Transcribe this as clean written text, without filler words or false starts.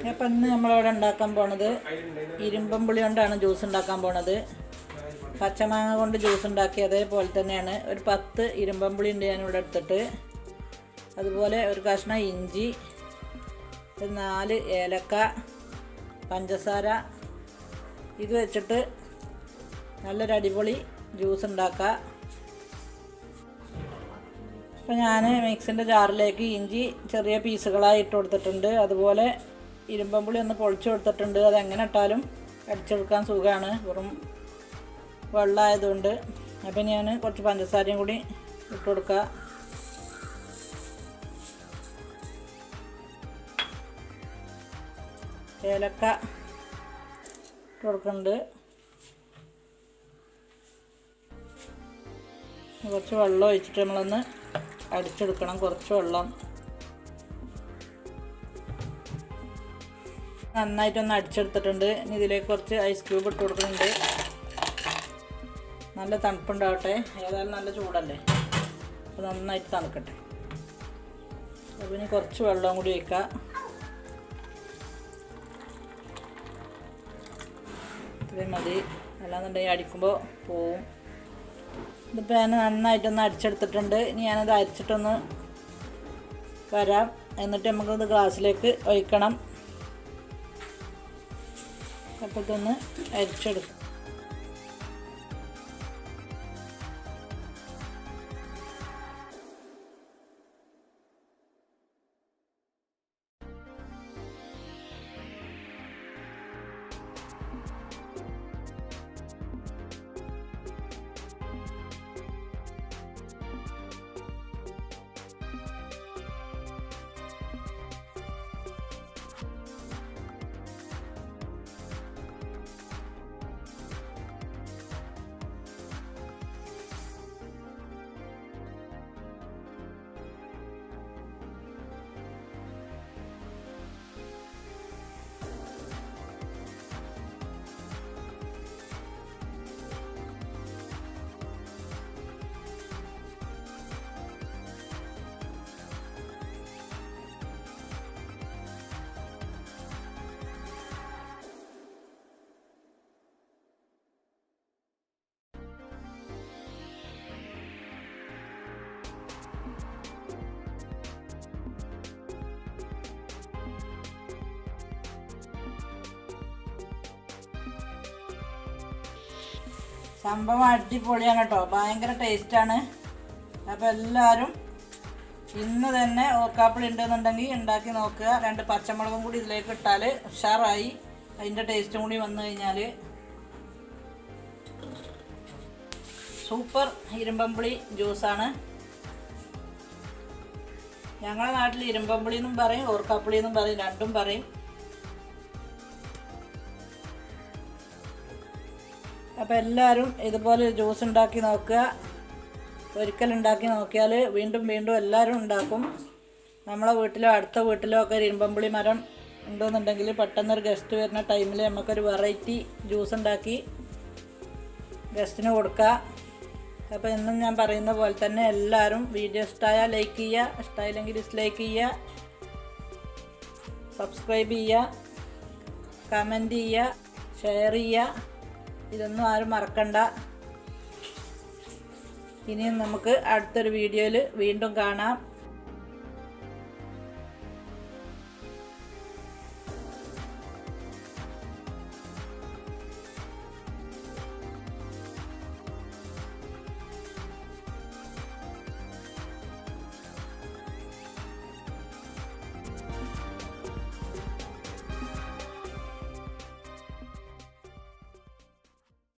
അപ്പം ഇന്ന് നമ്മളിവിടെ ഉണ്ടാക്കാൻ പോണത് ഇരുമ്പൻ പുളി കൊണ്ടാണ് ജ്യൂസ് ഉണ്ടാക്കാൻ പോണത്. പച്ചമാങ്ങ കൊണ്ട് ജ്യൂസ് ഉണ്ടാക്കി അതേപോലെ തന്നെയാണ്. ഒരു 10 ഇരുമ്പൻ പുളി ഉണ്ട് ഞാനിവിടെ എടുത്തിട്ട്. അതുപോലെ ഒരു കഷ്ണം ഇഞ്ചി, 4 ഏലക്ക, പഞ്ചസാര. ഇത് വെച്ചിട്ട് നല്ലൊരു അടിപൊളി ജ്യൂസ് ഉണ്ടാക്കാം. അപ്പോൾ ഞാൻ മിക്സിൻ്റെ ജാറിലേക്ക് ഇഞ്ചി ചെറിയ പീസുകളായി ഇട്ട് കൊടുത്തിട്ടുണ്ട്. അതുപോലെ ഇരുമ്പൻ പുളി ഒന്ന് പൊളിച്ചു കൊടുത്തിട്ടുണ്ട്. അതെങ്ങനെ ഇട്ടാലും അടിച്ചെടുക്കാൻ സുഖമാണ്, വെറും വെള്ളമായതുകൊണ്ട്. അപ്പം ഞാൻ കുറച്ച് പഞ്ചസാരയും കൂടി ഇട്ട് കൊടുക്കുക. ഏലക്ക ഇട്ട് കൊടുക്കുന്നുണ്ട്. കുറച്ച് വെള്ളം ഒഴിച്ചിട്ട് നമ്മളൊന്ന് അടിച്ചെടുക്കണം. കുറച്ച് വെള്ളം നന്നായിട്ടൊന്ന് അടിച്ചെടുത്തിട്ടുണ്ട്. ഇനി ഇതിലേക്ക് കുറച്ച് ഐസ് ക്യൂബ് ഇട്ട് കൊടുക്കുന്നുണ്ട്. നല്ല തണുപ്പുണ്ടാവട്ടെ, ഏതായാലും നല്ല ചൂടല്ലേ, അപ്പോൾ നന്നായിട്ട് തണുക്കട്ടെ. അപ്പോൾ ഇനി കുറച്ച് വെള്ളം കൂടി വയ്ക്കാം. ഇത്രയും മതി, അല്ലാന്നുണ്ടെങ്കിൽ അടിക്കുമ്പോൾ പോവും. ഇതിപ്പോൾ ഞാൻ നന്നായിട്ടൊന്ന് അടിച്ചെടുത്തിട്ടുണ്ട്. ഇനി ഞാനത് അരിച്ചിട്ടൊന്ന് വരാം. എന്നിട്ട് നമുക്കത് ഗ്ലാസ്സിലേക്ക് ഒഴിക്കണം. അപ്പോൾ ഇതൊന്ന് അരിച്ചെടുക്കാം. സംഭവം അടിപൊളിയാണ് കേട്ടോ, ഭയങ്കര ടേസ്റ്റാണ്. അപ്പോൾ എല്ലാവരും ഇന്ന് തന്നെ ഓർക്കാപ്പുളി ഉണ്ടെന്നുണ്ടെങ്കിൽ ഉണ്ടാക്കി നോക്കുക. 2 പച്ചമുളകും കൂടി ഇതിലേക്ക് ഇട്ടാൽ ഉഷാറായി. അതിൻ്റെ ടേസ്റ്റും കൂടി വന്നു കഴിഞ്ഞാൽ സൂപ്പർ ഇരുമ്പൻപുളി ജ്യൂസാണ്. ഞങ്ങളുടെ നാട്ടിൽ ഇരുമ്പൻപുളി എന്നും പറയും, ഓർക്കാപ്പുളി എന്നും പറയും, രണ്ടും പറയും. അപ്പോൾ എല്ലാവരും ഇതുപോലെ ജ്യൂസ് ഉണ്ടാക്കി നോക്കുക. ഒരിക്കൽ ഉണ്ടാക്കി നോക്കിയാൽ വീണ്ടും വീണ്ടും എല്ലാവരും ഉണ്ടാക്കും. നമ്മളെ വീട്ടിലോ അടുത്ത വീട്ടിലോ ഒക്കെ ഒരു ഇരുമ്പൻപുളി മരം ഉണ്ടെന്നുണ്ടെങ്കിൽ പെട്ടെന്നൊരു ഗസ്റ്റ് വരുന്ന ടൈമിൽ നമുക്കൊരു വെറൈറ്റി ജ്യൂസ് ഉണ്ടാക്കി ഗസ്റ്റിന് കൊടുക്കുക. അപ്പോൾ എന്നും ഞാൻ പറയുന്ന പോലെ തന്നെ എല്ലാവരും വീഡിയോ ഇഷ്ടമായാൽ ലൈക്ക് ചെയ്യുക, ഇഷ്ടമായില്ലെങ്കിൽ ഡിസ്ലൈക്ക് ചെയ്യുക, സബ്സ്ക്രൈബ് ചെയ്യുക, കമൻറ്റ് ചെയ്യുക, ഷെയർ ചെയ്യുക. ഇതൊന്നും ആരും മറക്കണ്ട. ഇനിയും നമുക്ക് അടുത്തൊരു വീഡിയോയിൽ വീണ്ടും കാണാം.